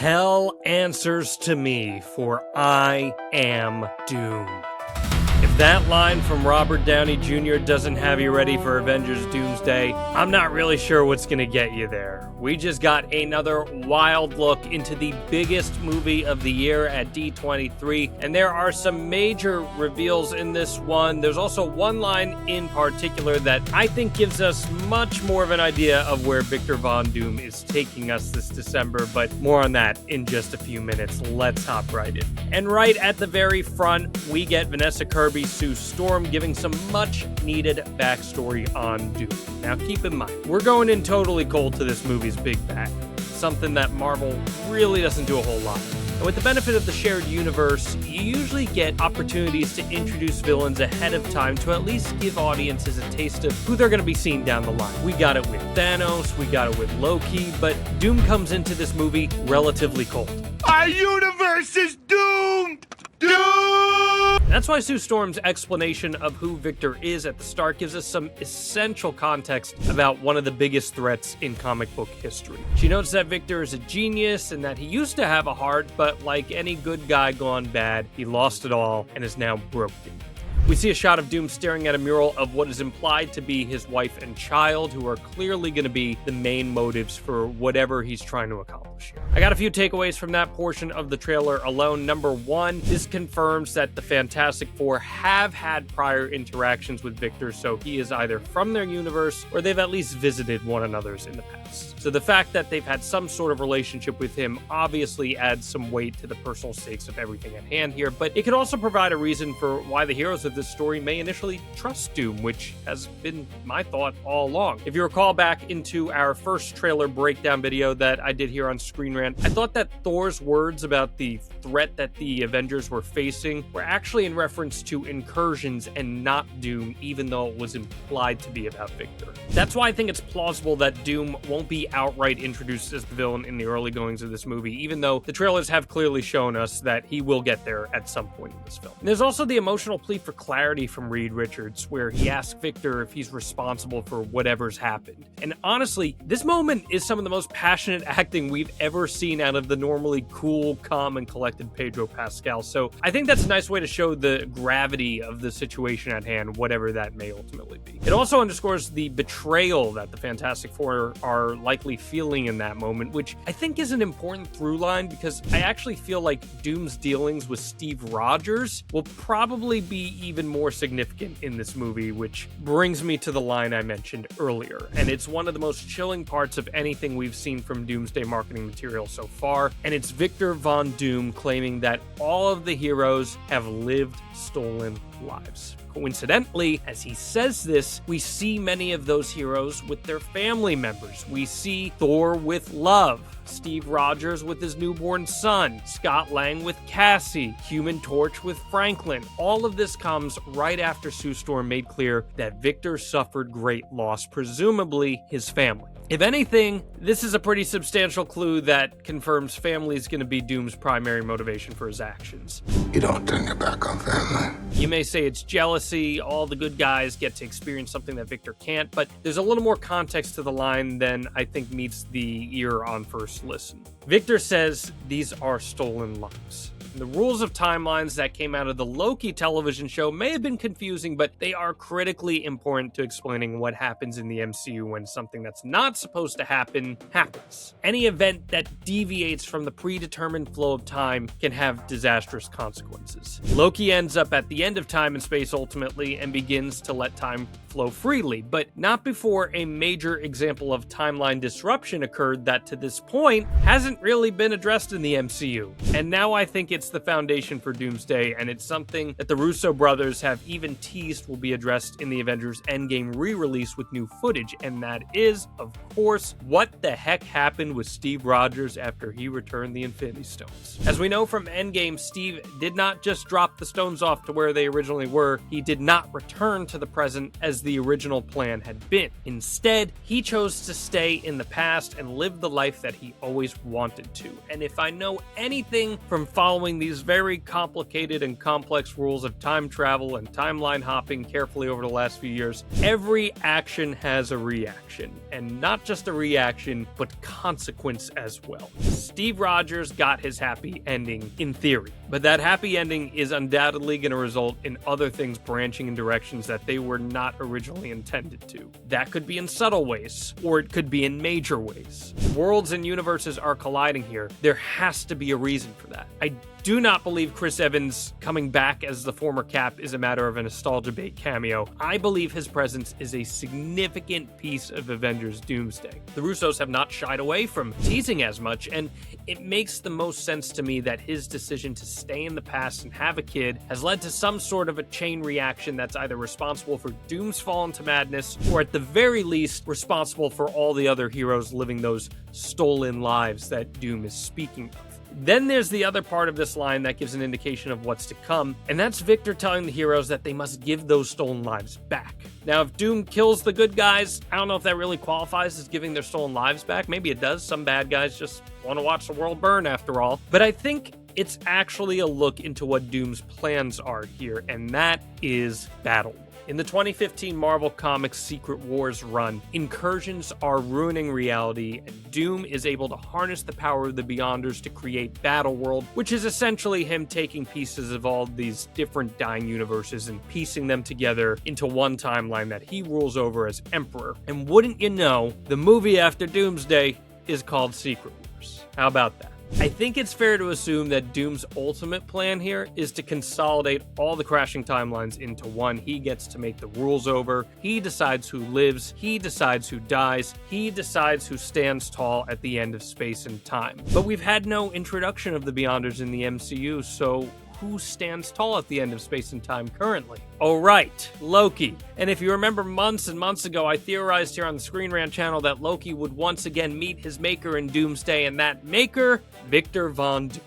Hell answers to me, for I am Doom. If that line from Robert Downey Jr. doesn't have you ready for Avengers Doomsday, I'm not really sure what's gonna get you there. We just got another wild look into the biggest movie of the year at D23, and there are some major reveals in this one. There's also one line in particular that I think gives us much more of an idea of where Victor Von Doom is taking us this December, but more on that in just a few minutes. Let's hop right in. And right at the very front, we get Vanessa Kirby, Sue Storm, giving some much-needed backstory on Doom. Now keep in mind, we're going in totally cold to this movie's big bang, something that Marvel really doesn't do a whole lot. And with the benefit of the shared universe, you usually get opportunities to introduce villains ahead of time to at least give audiences a taste of who they're going to be seeing down the line. We got it with Thanos, we got it with Loki, but Doom comes into this movie relatively cold. Our universe is doomed! Doomed! That's why Sue Storm's explanation of who Victor is at the start gives us some essential context about one of the biggest threats in comic book history. She notes that Victor is a genius and that he used to have a heart, but like any good guy gone bad, he lost it all and is now broken. We see a shot of Doom staring at a mural of what is implied to be his wife and child, who are clearly going to be the main motives for whatever he's trying to accomplish here. I got a few takeaways from that portion of the trailer alone. Number one, this confirms that the Fantastic Four have had prior interactions with Victor, so he is either from their universe or they've at least visited one another's in the past. So the fact that they've had some sort of relationship with him obviously adds some weight to the personal stakes of everything at hand here, but it could also provide a reason for why the heroes of this story may initially trust Doom, which has been my thought all along. If you recall back into our first trailer breakdown video that I did here on ScreenRant, I thought that Thor's words about the threat that the Avengers were facing were actually in reference to incursions and not Doom, even though it was implied to be about Victor. That's why I think it's plausible that Doom won't be outright introduced as the villain in the early goings of this movie, even though the trailers have clearly shown us that he will get there at some point in this film. And there's also the emotional plea for clarity from Reed Richards, where he asks Victor if he's responsible for whatever's happened. And honestly, this moment is some of the most passionate acting we've ever seen out of the normally cool, calm, and collected Pedro Pascal. So I think that's a nice way to show the gravity of the situation at hand, whatever that may ultimately be. It also underscores the betrayal that the Fantastic Four are likely feeling in that moment, which I think is an important through line, because I actually feel like Doom's dealings with Steve Rogers will probably be even more significant in this movie, which brings me to the line I mentioned earlier. And it's one of the most chilling parts of anything we've seen from Doomsday marketing material so far, and it's Victor Von Doom claiming that all of the heroes have lived stolen lives. Coincidentally, as he says this, we see many of those heroes with their family members. We see Thor with Love, Steve Rogers with his newborn son, Scott Lang with Cassie, Human Torch with Franklin. All of this comes right after Sue Storm made clear that Victor suffered great loss, presumably his family. If anything, this is a pretty substantial clue that confirms family is going to be Doom's primary motivation for his actions. You don't turn your back on family. You may say it's jealousy, all the good guys get to experience something that Victor can't, but there's a little more context to the line than I think meets the ear on first listen. Victor says these are stolen lives. The rules of timelines that came out of the Loki television show may have been confusing, but they are critically important to explaining what happens in the MCU when something that's not supposed to happen happens. Any event that deviates from the predetermined flow of time can have disastrous consequences. Loki ends up at the end of time and space ultimately and begins to let time flow freely, but not before a major example of timeline disruption occurred that to this point hasn't really been addressed in the MCU. And now I think it's the foundation for Doomsday, and it's something that the Russo brothers have even teased will be addressed in the Avengers Endgame re-release with new footage, and that is, of course, what the heck happened with Steve Rogers after he returned the Infinity Stones. As we know from Endgame, Steve did not just drop the stones off to where they originally were, he did not return to the present as the original plan had been. Instead, he chose to stay in the past and live the life that he always wanted to. And if I know anything from following following these very complicated and complex rules of time travel and timeline hopping carefully over the last few years, every action has a reaction. And not just a reaction, but consequence as well. Steve Rogers got his happy ending in theory, but that happy ending is undoubtedly going to result in other things branching in directions that they were not originally intended to. That could be in subtle ways, or it could be in major ways. Worlds and universes are colliding here. There has to be a reason for that. I do not believe Chris Evans coming back as the former Cap is a matter of a nostalgia bait cameo. I believe his presence is a significant piece of Avengers Doomsday. The Russos have not shied away from teasing as much, and it makes the most sense to me that his decision to stay in the past and have a kid has led to some sort of a chain reaction that's either responsible for Doom's fall into madness, or at the very least, responsible for all the other heroes living those stolen lives that Doom is speaking of. Then there's the other part of this line that gives an indication of what's to come, and that's Victor telling the heroes that they must give those stolen lives back. Now, if Doom kills the good guys, I don't know if that really qualifies as giving their stolen lives back. Maybe it does. Some bad guys just want to watch the world burn after all. But I think it's actually a look into what Doom's plans are here, and that is Battleworld. In the 2015 Marvel Comics Secret Wars run, incursions are ruining reality, and Doom is able to harness the power of the Beyonders to create Battleworld, which is essentially him taking pieces of all these different dying universes and piecing them together into one timeline that he rules over as Emperor. And wouldn't you know, the movie after Doomsday is called Secret Wars. How about that? I think it's fair to assume that Doom's ultimate plan here is to consolidate all the crashing timelines into one. He gets to make the rules over. He decides who lives. He decides who dies. He decides who stands tall at the end of space and time. But we've had no introduction of the Beyonders in the MCU, so who stands tall at the end of space and time currently? Oh right, Loki. And if you remember months and months ago, I theorized here on the ScreenRant channel that Loki would once again meet his maker in Doomsday, and that maker, Victor Von Doom.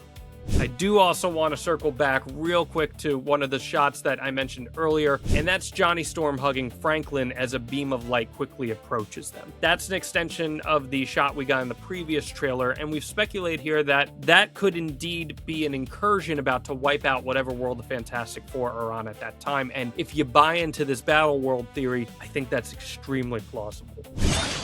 I do also want to circle back real quick to one of the shots that I mentioned earlier, and that's Johnny Storm hugging Franklin as a beam of light quickly approaches them. That's an extension of the shot we got in the previous trailer, and we've speculated here that that could indeed be an incursion about to wipe out whatever world the Fantastic Four are on at that time, and if you buy into this Battleworld theory, I think that's extremely plausible.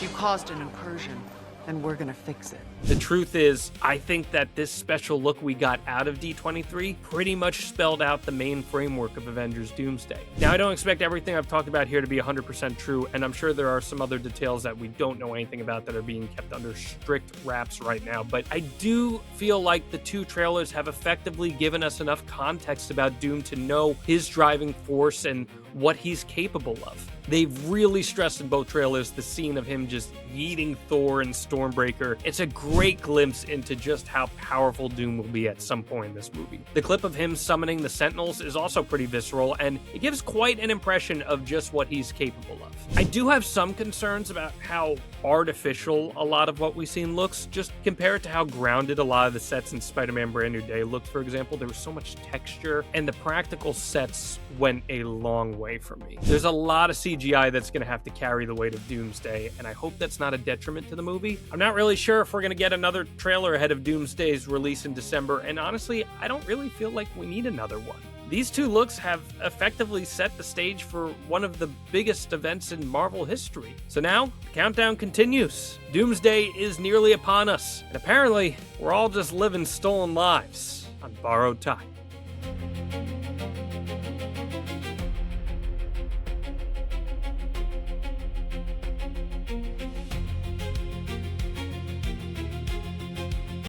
You caused an incursion, and we're gonna fix it. The truth is, I think that this special look we got out of D23 pretty much spelled out the main framework of Avengers Doomsday. Now, I don't expect everything I've talked about here to be 100% true, and I'm sure there are some other details that we don't know anything about that are being kept under strict wraps right now, but I do feel like the two trailers have effectively given us enough context about Doom to know his driving force and what he's capable of. They've really stressed in both trailers the scene of him just yeeting Thor and Stormbreaker. It's a great glimpse into just how powerful Doom will be at some point in this movie. The clip of him summoning the Sentinels is also pretty visceral, and it gives quite an impression of just what he's capable of. I do have some concerns about how artificial a lot of what we've seen looks, just compared to how grounded a lot of the sets in Spider-Man Brand New Day looked, for example. There was so much texture, and the practical sets went a long way for me. There's a lot of CGI that's going to have to carry the weight of Doomsday, and I hope that's not a detriment to the movie. I'm not really sure if we're going to get another trailer ahead of Doomsday's release in December, and honestly, I don't really feel like we need another one. These two looks have effectively set the stage for one of the biggest events in Marvel history. So now, the countdown continues. Doomsday is nearly upon us, and apparently, we're all just living stolen lives on borrowed time.